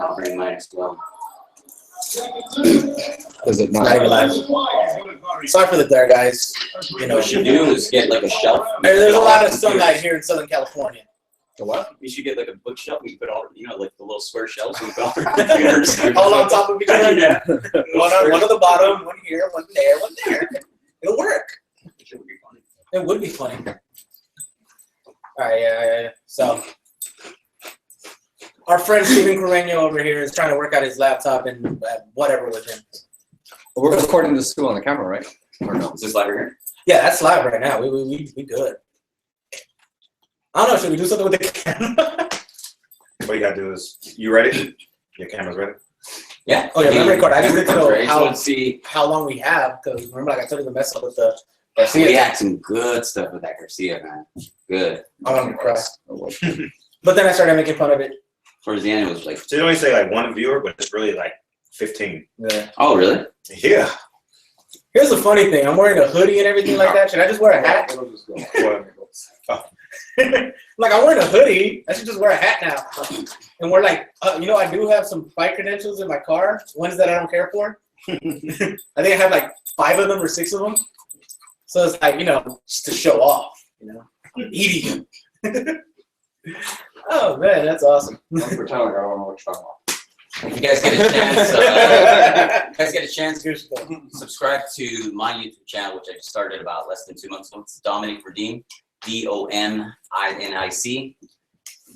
I'll bring mine as well. Is it not? Not even live. Sorry for the glare, guys. You know, What you should do is get like a shelf. there's a lot of sunlight here in Southern California. The what? You should get like a bookshelf. You put all, like the little square shelves. And put all the computers. All on top of each other. Yeah. One at the bottom, one here, one there, one there. It'll work. It would be funny. It would be funny. All right, yeah. So, our friend Steven Carreño over here is trying to work out his laptop and whatever with him. We're recording this too on the camera, right? Or no? Is this live here? Yeah, that's live right now. We good. I don't know. Should we do something with the camera? What you gotta do is, you ready? Your camera's ready? Yeah. Oh yeah, we record. I just need to know see. how long we have, because remember, like I told you, the mess up with the We Garcia. had some good stuff with that Garcia, man. Good. I'm gonna cry. But then I started making fun of it. Towards the end, it was like, So you only say like one viewer, but it's really like 15. Yeah. oh, really? Yeah. Here's the funny thing. I'm wearing a hoodie and everything like that. Should I just wear a hat? Like, I'm wearing a hoodie. I should just wear a hat now. And we're like, you know, I do have some fight credentials in my car. Ones that I don't care for. I think I have like 5 of them or 6 of them. So it's like, you know, just to show off, you know. I'm eating them. Oh, man, that's awesome. Don't pretend like I don't know what you're talking about. If you guys get a chance, subscribe to my YouTube channel, which I just started about less than 2 months ago. It's Dominic Verdin, DOMINIC.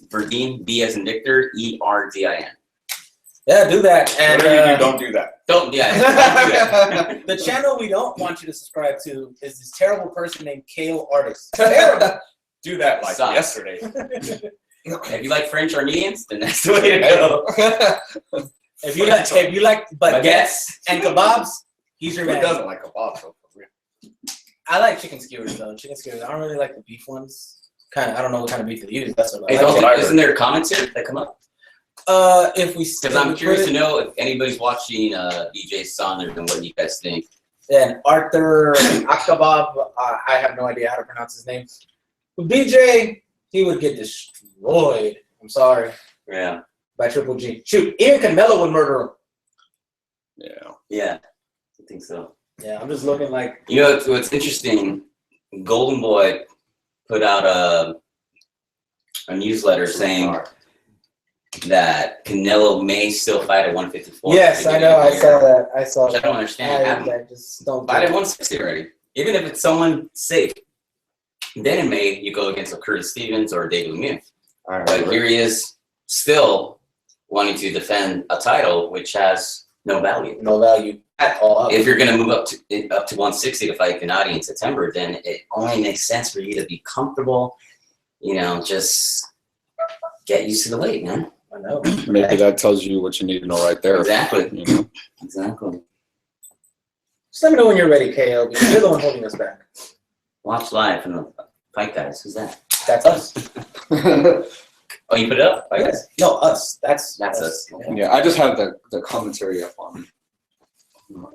Verdin, B as in Victor, ERDIN. Yeah, do that. And Don't do that. Don't do that. the channel we don't want you to subscribe to is this terrible person named Kale Artist. Terrible. Do that like Sucks. yesterday. If you like French Armenians, then that's the way to go. If you like baguettes and kebabs, he's your Who man. doesn't like kebab? So for real. I like chicken skewers though. Chicken skewers. I don't really like the beef ones. I don't know what kind of beef they use. That's what I Hey, like. isn't there comments here that come up? If we Because I'm curious to know if anybody's watching BJ Saunders and what you guys think. And Artur Akavov, I have no idea how to pronounce his name. But BJ, he would get destroyed. I'm sorry. Yeah. By Triple G. Shoot, even Canelo would murder him. Yeah. Yeah, I think so. Yeah, I'm just looking like. You know what's interesting? Golden Boy put out a newsletter saying that Canelo may still fight at 154. Yes, I know. I saw that. I saw Which I that. don't understand. I just don't. Fight at 160 already. Even if it's someone safe. Then in May, you go against a Curtis Stevens or David Lemieux. But here he is still wanting to defend a title which has no value. No value at all. If you're going to move up to 160 to fight Gennady in September, then it only makes sense for you to be comfortable, you know, just get used to the weight, man. I know. Maybe that tells you what you need to know right there. Exactly. You know? Exactly. Just let me know when you're ready, KO, because you're the one holding us back. Watch live from the Fight Guys. Who's that? That's us. Oh, you put it up? Fight Guys? No, us. That's us. Yeah, I just have the commentary up on. What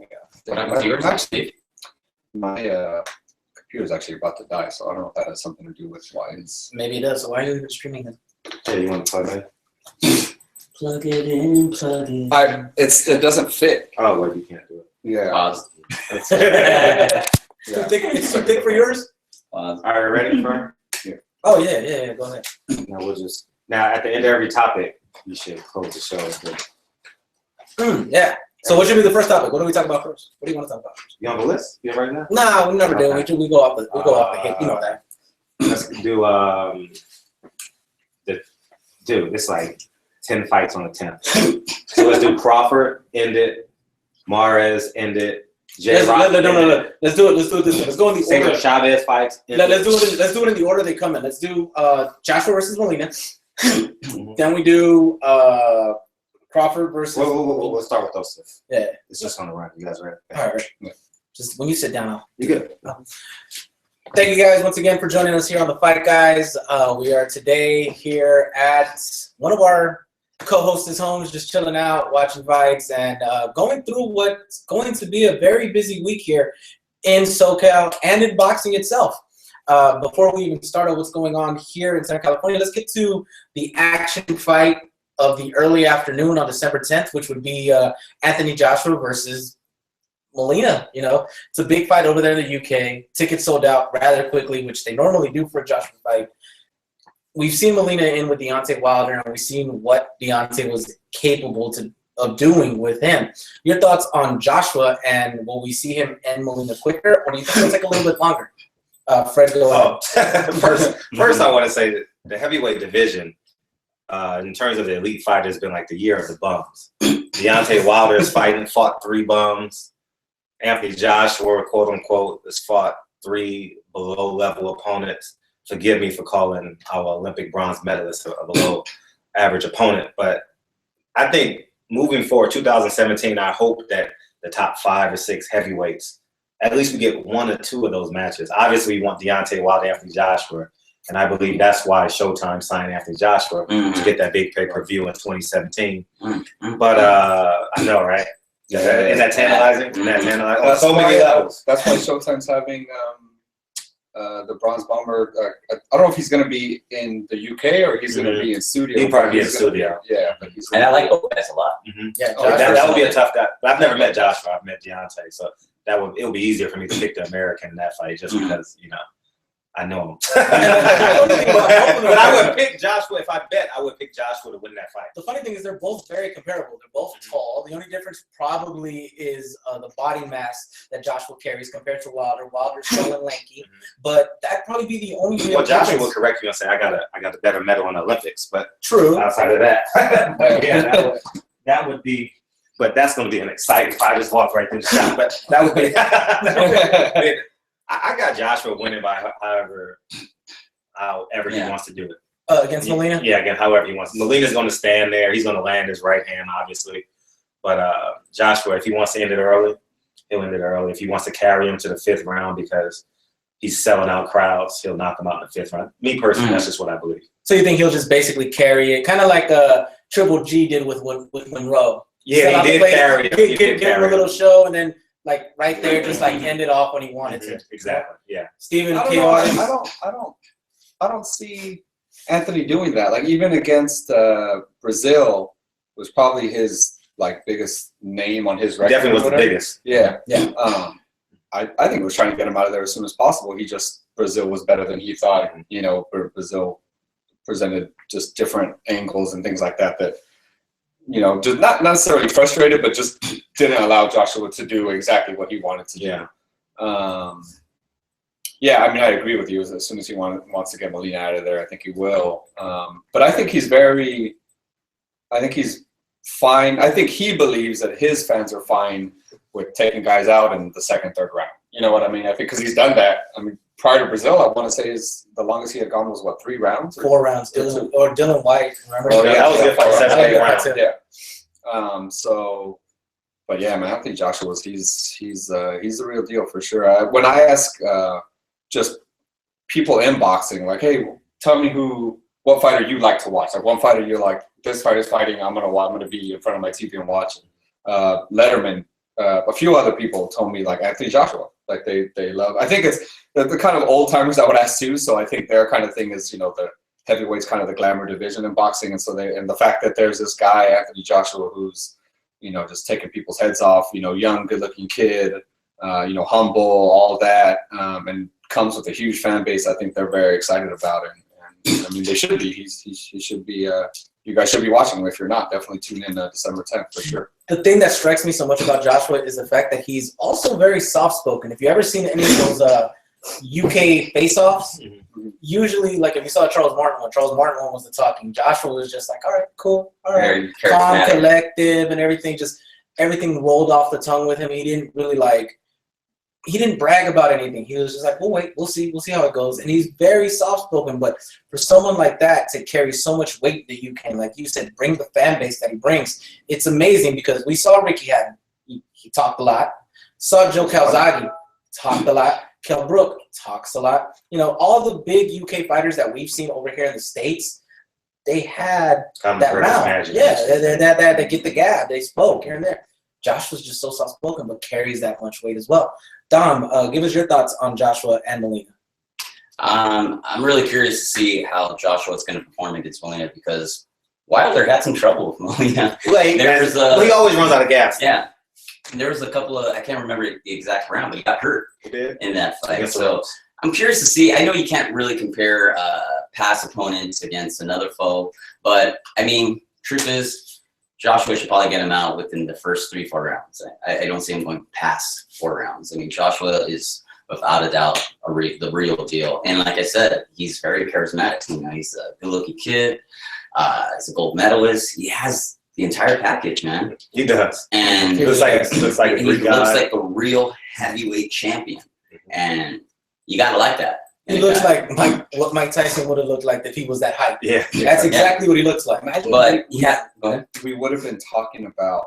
happened to yours? Steve? My computer's actually about to die, so I don't know if that has something to do with why it's. Maybe it does. So why are you even streaming it? Yeah, you want to plug that? Plug it in, plug it. It doesn't fit. Oh, well, you can't do it. Yeah. Pause. It's too thick for yours? Pause. All right, ready for? Oh, yeah. Go ahead. Now at the end of every topic, you should close the show. Yeah. So what should be the first topic? What do we talk about first? What do you want to talk about first? You on the list? You right now? Nah, we never do. We go off the hit. You know that. Let's do it's like 10 fights on the 10th. So let's do Crawford, end it. Mares, end it. No. Let's do it this way. Let's go in the Cesar order. Chavez fights. Let's do it in the order they come in. Let's do Joshua versus Molina. Then we do Crawford versus. We'll start with those two. Yeah. It's just on the run. You guys ready? All right. Yeah. Just when you sit down. You good? Thank you guys once again for joining us here on the Fight Guys. We are today here at one of our co-hosts' homes, just chilling out, watching fights, and going through what's going to be a very busy week here in SoCal and in boxing itself. Before we even start on what's going on here in Southern California, let's get to the action fight of the early afternoon on December 10th, which would be Anthony Joshua versus Molina. You know, it's a big fight over there in the UK. Tickets sold out rather quickly, which they normally do for a Joshua fight. We've seen Molina in with Deontay Wilder, and we've seen what Deontay was capable of doing with him. Your thoughts on Joshua, and will we see him end Molina quicker, or do you think it'll take a little bit longer? Fred, go ahead. First, I want to say that the heavyweight division, in terms of the elite fighter, has been like the year of the bums. Deontay Wilder has fought 3 bums. Anthony Joshua, quote unquote, has fought 3 below level opponents. Forgive me for calling our Olympic bronze medalist a below average opponent, but I think moving forward, 2017, I hope that the top 5 or 6 heavyweights, at least we get 1 or 2 of those matches. Obviously, we want Deontay Wilder, Anthony Joshua, and I believe that's why Showtime signed Anthony Joshua to get that big pay-per-view in 2017. But I know, right? Is that tantalizing? Is that tantalizing? On so many levels. That's why Showtime's having the Bronze Bomber. I don't know if he's going to be in the UK or he's going to be in studio. He'll probably be in studio. Yeah, but he's And I like Lopez a lot. Yeah, That would be a tough guy. But I've never met Joshua. I've met Deontay, so it'll be easier for me to pick the American in that fight just because I know him. But I would pick Joshua if I bet. I would pick Joshua to win that fight. The funny thing is they're both very comparable. They're both tall. The only difference probably is the body mass that Joshua carries compared to Wilder. Wilder's tall and lanky, but that'd probably be the only real Well, Joshua difference. will correct you and say I got a better medal in the Olympics, but True. outside of that, yeah, that would be. But that's going to be an exciting fight. I just walked right through the shot, but that would be. I got Joshua winning by however he wants to do it. Against Molina? Yeah, again, however he wants. Molina's going to stand there. He's going to land his right hand, obviously. But Joshua, if he wants to end it early, he'll end it early. If he wants to carry him to the 5th round because he's selling out crowds, he'll knock him out in the 5th round. Me personally, that's just what I believe. So you think he'll just basically carry it, kind of like Triple G did with Monroe? Yeah, he did carry it. Give him a little show, and then like right there, just like end it off when he wanted to. Exactly. Yeah. Steven, I don't see Anthony doing that. Like even against Brazil was probably his like biggest name on his record. Definitely was the biggest. Yeah. Yeah. I think he was trying to get him out of there as soon as possible. Brazil was better than he thought. Brazil presented just different angles and things like that. Just not necessarily frustrated, but just didn't allow Joshua to do exactly what he wanted to do. Yeah. I mean, I agree with you. As soon as he wants to get Molina out of there, I think he will. But I think he's fine. I think he believes that his fans are fine with taking guys out in the 2nd, 3rd round. You know what I mean? I think because he's done that. I mean, prior to Brazil, I want to say the longest he had gone was 3 rounds? 4 rounds. Dylan White, remember? Oh, yeah, that was a good fight. 7th round. Yeah. But yeah, man, I think Joshua's he's the real deal for sure. When I ask just people in boxing, like, hey, tell me what fighter you like to watch. Like one fighter you're like, this fighter's fighting, I'm gonna be in front of my TV and watch. Letterman, a few other people told me like Anthony Joshua. Like they love. I think it's the kind of old timers that would ask too. So I think their kind of thing is the heavyweight's kind of the glamour division in boxing, and so the fact that there's this guy Anthony Joshua who's just taking people's heads off, young, good-looking kid, humble, all that, and comes with a huge fan base. I think they're very excited about it, and I mean they should be. He should be. You guys should be watching him. If you're not, definitely tune in December 10th for sure. The thing that strikes me so much about Joshua is the fact that he's also very soft-spoken. If you ever seen any of those UK face-offs, usually, like if you saw Charles Martin when Martin was the talking, Joshua was just like, all right, cool, all right, calm, collective, and everything rolled off the tongue with him. He didn't really he didn't brag about anything. He was just like, we'll wait, we'll see how it goes. And he's very soft-spoken, but for someone like that to carry so much weight that you can, like you said, bring the fan base that he brings, it's amazing because we saw Ricky Hatton. He talked a lot. Saw Joe Calzaghe, talked a lot. Kell Brook talks a lot. All the big UK fighters that we've seen over here in the States, they had that mouth. Yeah, they get the gab. They spoke here and there. Josh was just so soft-spoken, but carries that much weight as well. Dom, give us your thoughts on Joshua and Molina. I'm really curious to see how Joshua is going to perform against Molina because Wilder had some trouble with Molina. Like, There's he always runs out of gas. Yeah. And there was a couple of, I can't remember the exact round, but he got hurt He did. in that fight. Against the So ropes. I'm curious to see. I know you can't really compare past opponents against another foe, but I mean, truth is, Joshua should probably get him out within the first 3-4 rounds. I don't see him going past 4 rounds. I mean, Joshua is without a doubt the real deal. And like I said, he's very charismatic. You know, he's a good-looking kid. He's a gold medalist. He has the entire package, man. He does. And He looks like a he Greek guy. looks like a real heavyweight champion. And you gotta like that. He looks like what Mike Tyson would have looked like if he was that height. Yeah. That's exactly what he looks like. Imagine But yeah, go ahead. We would have been talking about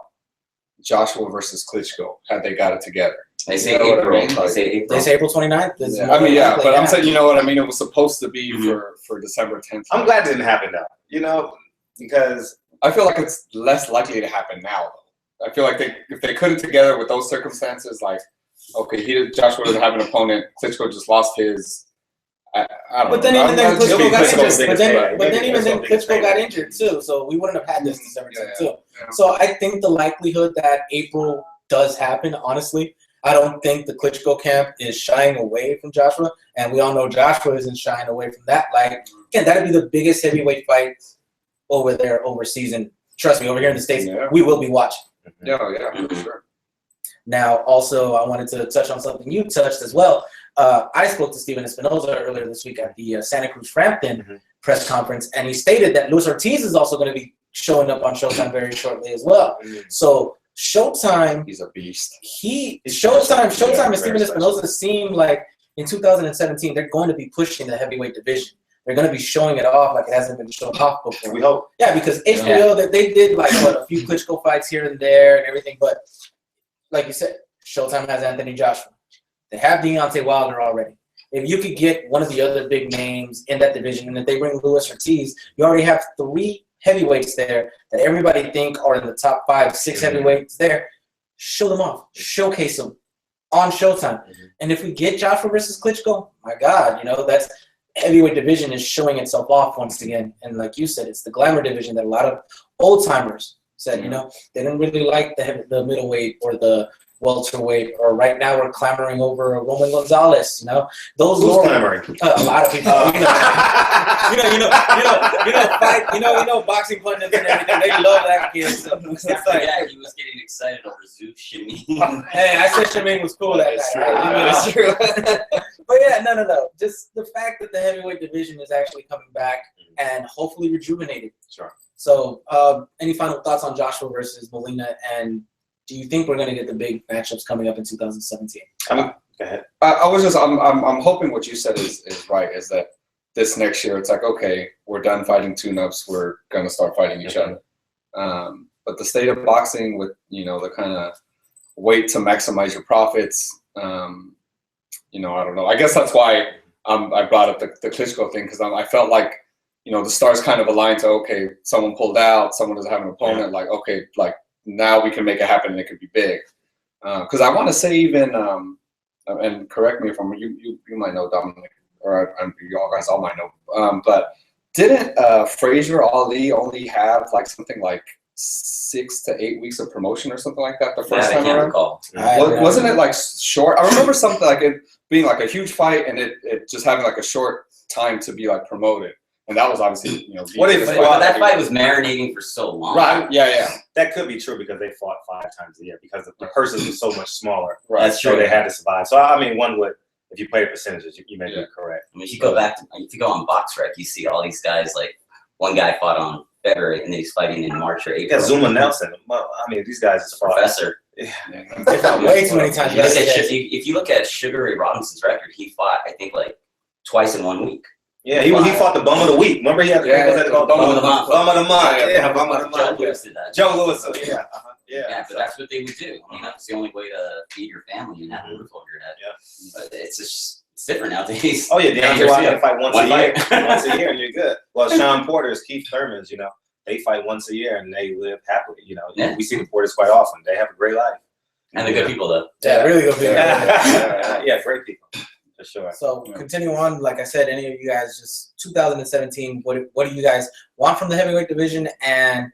Joshua versus Klitschko had they got it together. They say You know what I April. mean? They say April. They say April 29th. Yeah. I mean, yeah, but I'm saying, you know what I mean? It was supposed to be for December 10th. I'm glad it didn't happen though. You know, because I feel like it's less likely to happen now. Though. I feel like if they couldn't together with those circumstances, like, okay, Joshua doesn't have an opponent. Klitschko just lost his. I don't But then know. even then, Klitschko Klitschko got Klitschko's injured. biggest But then fan. even then, Klitschko's biggest Klitschko got fan. injured too. So we wouldn't have had this December 10th too. Yeah. So I think the likelihood that April does happen, honestly, I don't think the Klitschko camp is shying away from Joshua, and we all know Joshua isn't shying away from that. Like, again, that'd be the biggest heavyweight fight over there overseas, and trust me, over here in the States, we will be watching. Yeah, for sure. Now, also, I wanted to touch on something you touched as well. I spoke to Steven Espinoza earlier this week at the Santa Cruz Frampton press conference, and he stated that Luis Ortiz is also going to be showing up on Showtime very shortly as well. So Showtime, He's a beast. Showtime and very Steven Espinoza seem like in 2017 they're going to be pushing the heavyweight division. They're going to be showing it off like it hasn't been shown off before. we hope. Yeah, because HBO that they did like a few Klitschko fights here and there and everything, but like you said, Showtime has Anthony Joshua. They have Deontay Wilder already. If you could get one of the other big names in that division, and if they bring Luis Ortiz, you already have 3 heavyweights there that everybody think are in the top 5, 6 heavyweights there. Show them off. Showcase them on Showtime. And if we get Joshua versus Klitschko, my God, you know, that's heavyweight division is showing itself off once again. And like you said, it's the glamour division that a lot of old timers said, you know, they didn't really like the middleweight or the welterweight, or right now we're clamoring over Roman Gonzalez, you know. Those clamoring? A lot of people, you know, boxing pundits and everything. They love that kid. So it's like, Yeah, he was getting excited over Zook Shimmy. hey, I said Shamin was cool that night. That's true. But yeah, no. Just the fact that the heavyweight division is actually coming back and hopefully rejuvenated. Sure. So, any final thoughts on Joshua versus Molina, and do you think we're going to get the big matchups coming up in 2017? Go ahead. I'm hoping what you said is right. Is that this next year it's like, okay, we're done fighting tune-ups. We're going to start fighting each other. But the state of boxing with, you know, the kind of wait to maximize your profits, you know, I don't know. I guess that's why I brought up the Klitschko thing, because I felt like, you know, the stars kind of aligned to, okay, someone pulled out, someone doesn't have an opponent, like, okay, like now we can make it happen and it could be big. Because I want to say even, and correct me if I'm, you might know, Dominic, or you all guys all might know, but didn't Frazier Ali only have like something like 6 to 8 weeks of promotion or something like that the first I time can't around? recall. Wasn't it like short? I remember something like it being like a huge fight and it just having like a short time to be like promoted. And that was obviously, you know, What if- But that fight was marinating for so long. right? Yeah. That could be true because they fought 5 times a year because the purses were so much smaller. Right. That's So true. they had to survive. So I mean, one would, if you play the percentages, you may be correct. I mean, if you go back to, if you go on BoxRec, you see all these guys, like one guy fought on February and then he's fighting in March or You April. got Zuma Nelson. Well, I mean, these guys is fought. Professor. They fought way too many times. You look at, if you look at Sugar Ray Robinson's record, he fought, I think, like twice in 1 week. Yeah, he fought the bum of the week. Remember he had Bum of the month. Bum of the month. Yeah, Bum of the Joe month. Lewis did that. Joe Lewis. Yeah. Yeah, but that's what they would do. I mean, that's the only way to feed your family and have a roof over your head. Yeah. But it's just, it's different nowadays. Oh yeah, Deontay Wilder fight once One a year. year. Once a year and you're good. Well, Sean Porter's, Keith Thurman's, you know, they fight once a year and they live happily. You know, Yeah. we see the Porters quite often. They have a great life. And the good people, though. Yeah, really good. Yeah, great people. for sure. So continue on, like I said, any of you guys, just 2017, what do you guys want from the heavyweight division? And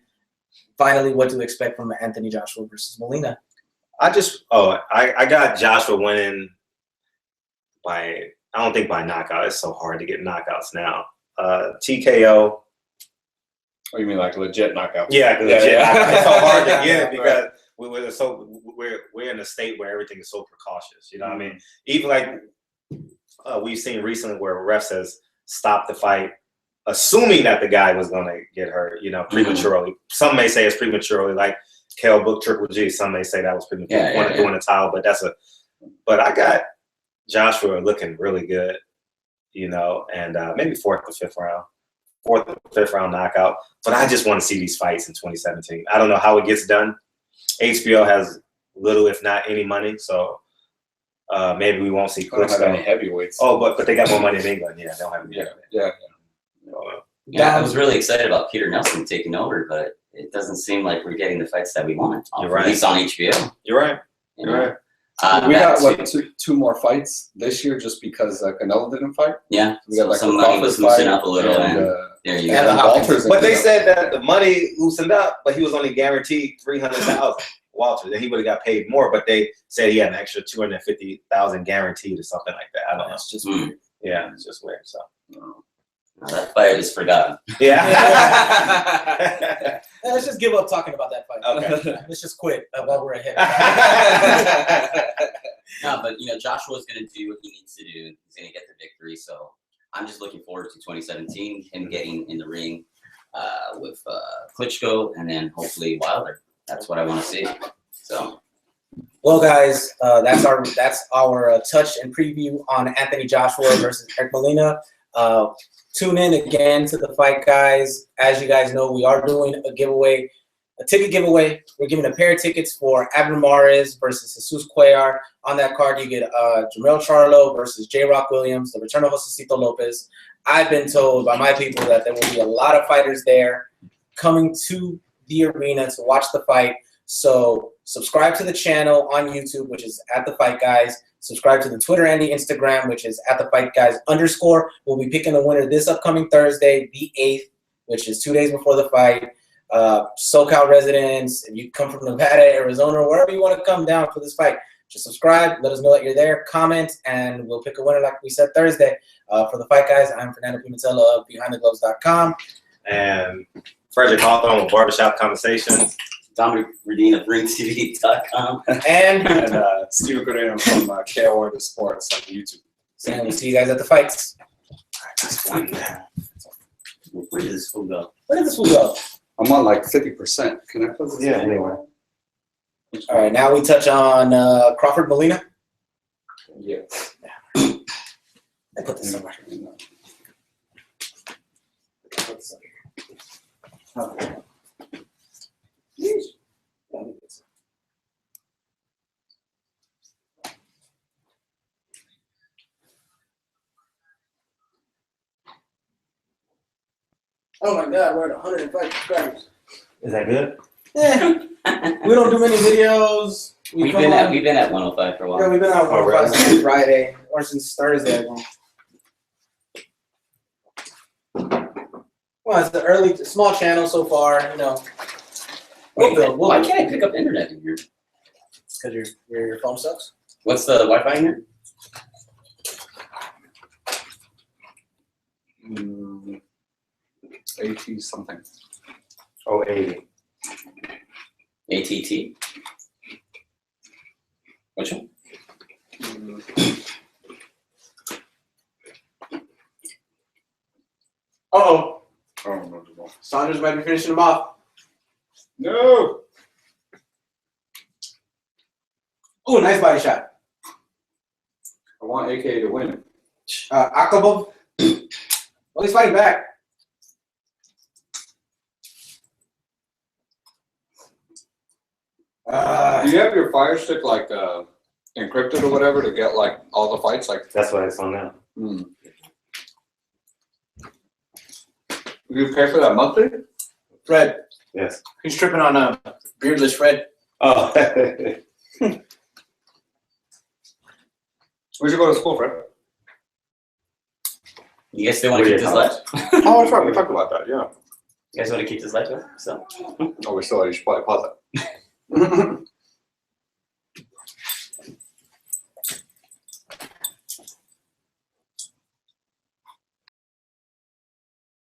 finally, what to expect from Anthony Joshua versus Molina? I got Joshua winning by, I don't think by knockout. It's so hard to get knockouts now. TKO. Oh, you mean like legit knockout? Yeah, legit. Knockout. It's so hard to get it because we're in a state where everything is so precautious. You know what I mean? Even like we've seen recently where a ref says stop the fight, assuming that the guy was going to get hurt, you know, prematurely. Some may say it's prematurely, like Kell booked Triple G. Some may say that was prematurely, doing a towel, but I got Joshua looking really good, you know, and maybe fourth or fifth round knockout. But I just want to see these fights in 2017. I don't know how it gets done. HBO has little, if not any money, so maybe we won't see clips. Don't have any heavyweights. Oh, but they got more money in England. Yeah, they don't have any. Yeah, I was really excited about Peter Nelson taking over, but it doesn't seem like we're getting the fights that we want. You're right. At least on HBO. You're right. You're right. We got two more fights this year just because Canelo didn't fight. Yeah, we got like some money was loosened up a little, and there you go. But they said that the money loosened up, but he was only guaranteed $300,000. Walter, then he would have got paid more, but they said he had an extra $250,000 guaranteed or something like that. I don't know. It's just weird. Yeah, it's just weird. So that fight is forgotten. Yeah. Let's just give up talking about that fight. Okay. Let's just quit while we're ahead. No, but you know, Joshua's going to do what he needs to do. He's going to get the victory. So I'm just looking forward to 2017, him getting in the ring with Klitschko, and then hopefully Wilder. That's what I want to see. So, well, guys, that's our touch and preview on Anthony Joshua versus Eric Molina. Tune in again to the Fight Guys. As you guys know, we are doing a giveaway, a ticket giveaway. We're giving a pair of tickets for Abner Mares versus Jesus Cuellar. On that card, you get Jamel Charlo versus J. Rock Williams, the return of Josecito Lopez. I've been told by my people that there will be a lot of fighters there coming to the arena to watch the fight. So subscribe to the channel on YouTube, which is at The Fight Guys. Subscribe to the Twitter and the Instagram, which is at @TheFightGuys_. We'll be picking the winner this upcoming Thursday, the 8th, which is 2 days before the fight. SoCal residents, if you come from Nevada, Arizona, or wherever you want to come down for this fight, just subscribe. Let us know that you're there. Comment, and we'll pick a winner like we said Thursday. For The Fight Guys, I'm Fernando Pimentel of BehindTheGloves.com. And Frederick Hawthorne with Barbershop Conversations. Dominic Redine of RingTV.com. And Steven Correa from KOR The Sports on YouTube. And we'll see you guys at the fights. Where did this fool go? Where did this fool go? I'm on like 50%. Can I put this? Yeah, anyway. All right, now we touch on Crawford Molina. Yeah. I put this somewhere. Oh my God, we're at 105 subscribers. Is that good? Yeah. We don't do many videos. We've been at 105 for a while. Yeah, we've been at 105 since Friday or since Thursday. Well, it's the early, small channel so far, you know. Wait, why can't I pick up internet in here? Because your phone sucks. What's the Wi-Fi in here? AT something. Oh, 80. ATT? Which one? Uh-oh. Oh, no. Saunders might be finishing him off. No. Ooh, nice body shot. I want AK to win. Akavov. Well, he's fighting back. Do you have your Fire Stick like encrypted or whatever to get like all the fights? Like That's what it's on now. You pay for that monthly? Fred. Yes. He's tripping on beardless Fred. Oh. Where'd you go to school, Fred? You guys still want to What keep are this your live? Oh, that's right. We talked about that. Yeah. You guys want to keep this live? So. Oh, we still should probably pause it.